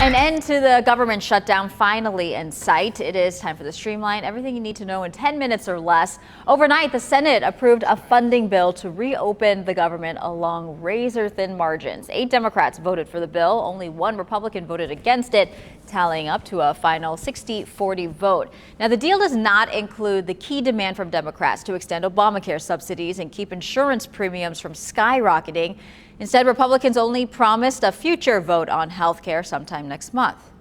An end to the government shutdown finally in sight. It is time for the Streamline. Everything you need to know in 10 minutes or less. Overnight, the Senate approved a funding bill to reopen the government along razor-thin margins. 8 Democrats voted for the bill. Only 1 Republican voted against it, tallying up to a final 60-40 vote. Now, the deal does not include the key demand from Democrats to extend Obamacare subsidies and keep insurance premiums from skyrocketing. Instead, Republicans only promised a future vote on health care sometime next month.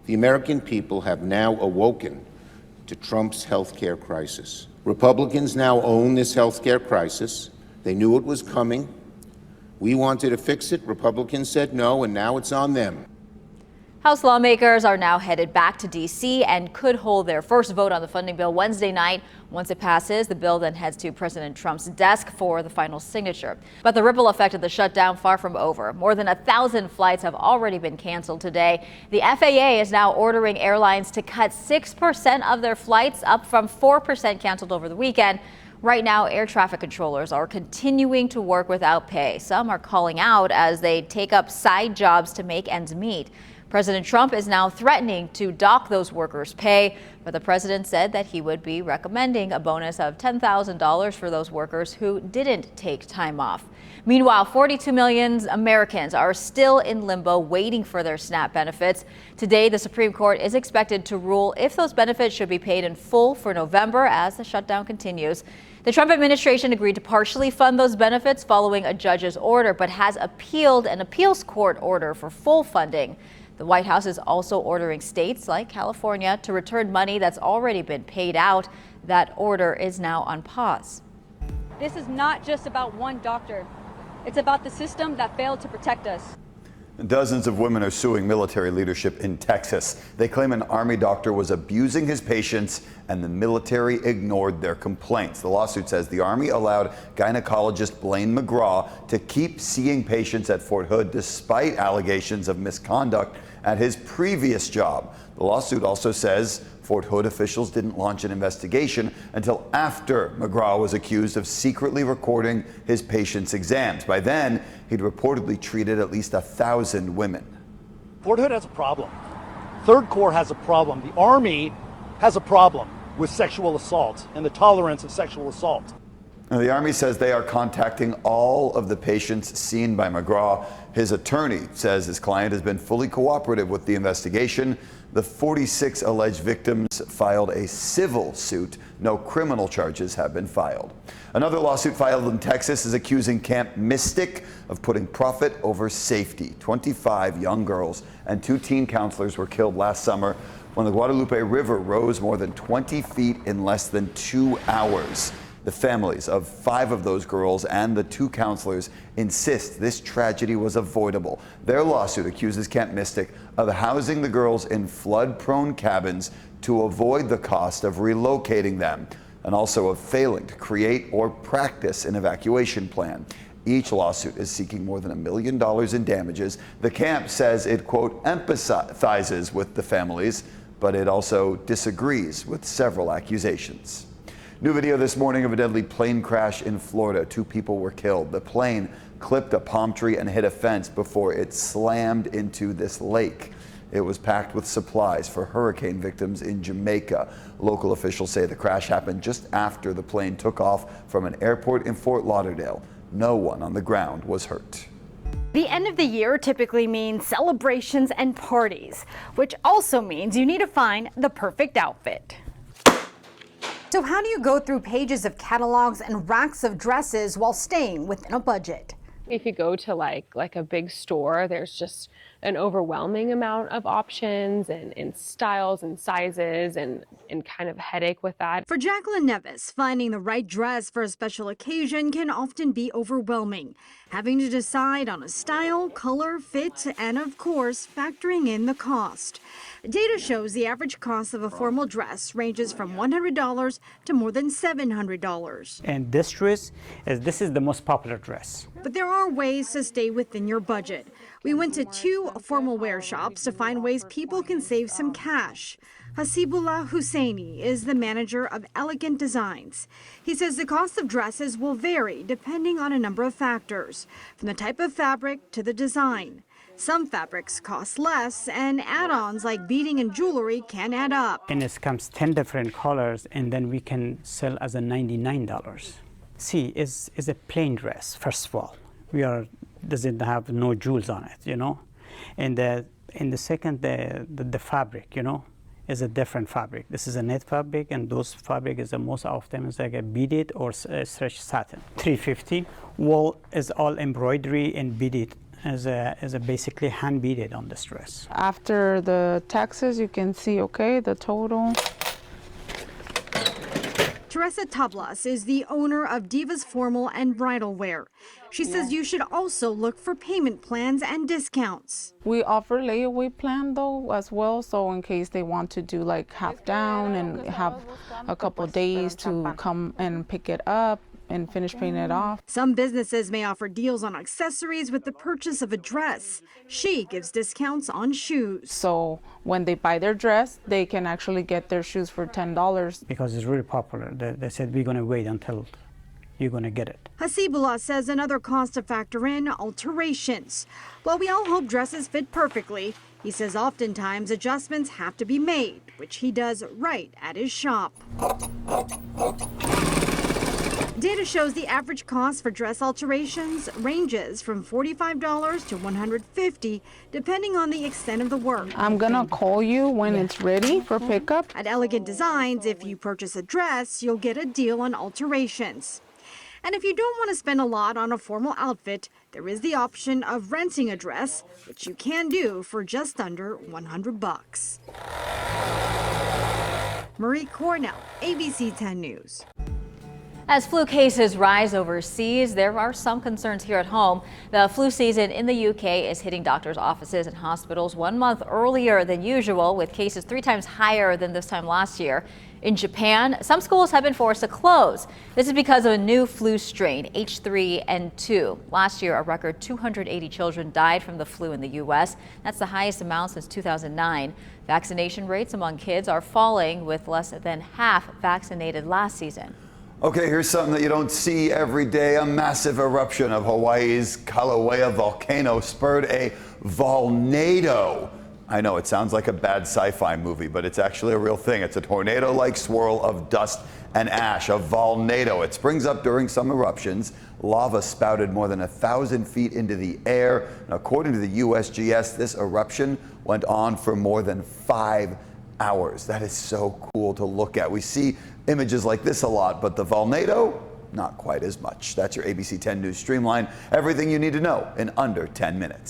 The American people have now awoken to Trump's health care crisis. Republicans now own this health care crisis. They knew it was coming. We wanted to fix it. Republicans said no, and now it's on them. House lawmakers are now headed back to D.C. and could hold their first vote on the funding bill Wednesday night. Once it passes, the bill then heads to President Trump's desk for the final signature. But the ripple effect of the shutdown far from over. More than 1,000 flights have already been canceled today. The FAA is now ordering airlines to cut 6% of their flights, up from 4% canceled over the weekend. Right now, air traffic controllers are continuing to work without pay. Some are calling out as they take up side jobs to make ends meet. President Trump is now threatening to dock those workers' pay, but the president said that he would be recommending a bonus of $10,000 for those workers who didn't take time off. Meanwhile, 42 million Americans are still in limbo waiting for their SNAP benefits. Today, the Supreme Court is expected to rule if those benefits should be paid in full for November as the shutdown continues. The Trump administration agreed to partially fund those benefits following a judge's order, but has appealed an appeals court order for full funding. The White House is also ordering states like California to return money that's already been paid out. That order is now on pause. This is not just about one doctor. It's about the system that failed to protect us. Dozens of women are suing military leadership in Texas. They claim an Army doctor was abusing his patients and the military ignored their complaints. The lawsuit says the Army allowed gynecologist Blaine McGraw to keep seeing patients at Fort Hood despite allegations of misconduct at his previous job. The lawsuit also says Fort Hood officials didn't launch an investigation until after McGraw was accused of secretly recording his patients' exams. By then, he'd reportedly treated at least 1,000 women. Fort Hood has a problem. Third Corps has a problem. The Army has a problem with sexual assault and the tolerance of sexual assault. Now, the Army says they are contacting all of the patients seen by McGraw. His attorney says his client has been fully cooperative with the investigation. The 46 alleged victims filed a civil suit. No criminal charges have been filed. Another lawsuit filed in Texas is accusing Camp Mystic of putting profit over safety. 25 young girls and 2 teen counselors were killed last summer when the Guadalupe River rose more than 20 feet in less than 2 hours. The families of 5 of those girls and the 2 counselors insist this tragedy was avoidable. Their lawsuit accuses Camp Mystic of housing the girls in flood-prone cabins to avoid the cost of relocating them, and also of failing to create or practice an evacuation plan. Each lawsuit is seeking more than $1 million in damages. The camp says it, quote, empathizes with the families, but it also disagrees with several accusations. New video this morning of a deadly plane crash in Florida. 2 people were killed. The plane clipped a palm tree and hit a fence before it slammed into this lake. It was packed with supplies for hurricane victims in Jamaica. Local officials say the crash happened just after the plane took off from an airport in Fort Lauderdale. No one on the ground was hurt. The end of the year typically means celebrations and parties, which also means you need to find the perfect outfit. So how do you go through pages of catalogs and racks of dresses while staying within a budget? If you go to like a big store, there's just an overwhelming amount of options and styles and sizes and kind of headache with that. For Jacqueline Nevis, finding the right dress for a special occasion can often be overwhelming. Having to decide on a style, color, fit, and of course, factoring in the cost. Data shows the average cost of a formal dress ranges from $100 to more than $700. And this dress, this is the most popular dress. But there are ways to stay within your budget. We went to 2 formal wear shops to find ways people can save some cash. Hasibullah Husseini is the manager of Elegant Designs. He says the cost of dresses will vary depending on a number of factors, from the type of fabric to the design. Some fabrics cost less, and add-ons like beading and jewelry can add up. And it comes 10 different colors, and then we can sell as a $99. See, is a plain dress, first of all. Doesn't have no jewels on it, you know. And the second, the fabric, you know, is a different fabric. This is a net fabric, and those fabric is the most often is like a beaded or stretch satin. $350. Wool is all embroidery and beaded. Is a basically hand beaded on this dress. After the taxes, you can see, okay, the total. Teresa Tablas is the owner of Divas Formal and Bridal Wear. She says you should also look for payment plans and discounts. We offer layaway plan though as well, so in case they want to do like half down and have a couple days to come and pick it up and finish paying it off. Some businesses may offer deals on accessories with the purchase of a dress. She gives discounts on shoes. So when they buy their dress, they can actually get their shoes for $10. Because it's really popular. They said we're going to wait until you're going to get it. Hasibullah says another cost to factor in, alterations. While we all hope dresses fit perfectly, he says oftentimes adjustments have to be made, which he does right at his shop. Data shows the average cost for dress alterations ranges from $45 to $150, depending on the extent of the work. I'm gonna call you when it's ready for pickup. At Elegant Designs, if you purchase a dress, you'll get a deal on alterations. And if you don't want to spend a lot on a formal outfit, there is the option of renting a dress, which you can do for just under $100. Marie Cornell, ABC 10 News. As flu cases rise overseas, there are some concerns here at home. The flu season in the UK is hitting doctors' offices and hospitals 1 month earlier than usual, with cases 3 times higher than this time last year. In Japan, some schools have been forced to close. This is because of a new flu strain, H3N2. Last year, a record 280 children died from the flu in the U.S. That's the highest amount since 2009. Vaccination rates among kids are falling, with less than half vaccinated last season. Okay, here's something that you don't see every day. A massive eruption of Hawaii's Kilauea volcano spurred a volnado. I know it sounds like a bad sci-fi movie, but it's actually a real thing. It's a tornado-like swirl of dust and ash, a volnado. It springs up during some eruptions. Lava spouted more than 1,000 feet into the air. And according to the USGS, this eruption went on for more than 5 hours. That is so cool to look at. We see images like this a lot, but the volnado, not quite as much. That's your ABC 10 News Streamline. Everything you need to know in under 10 minutes.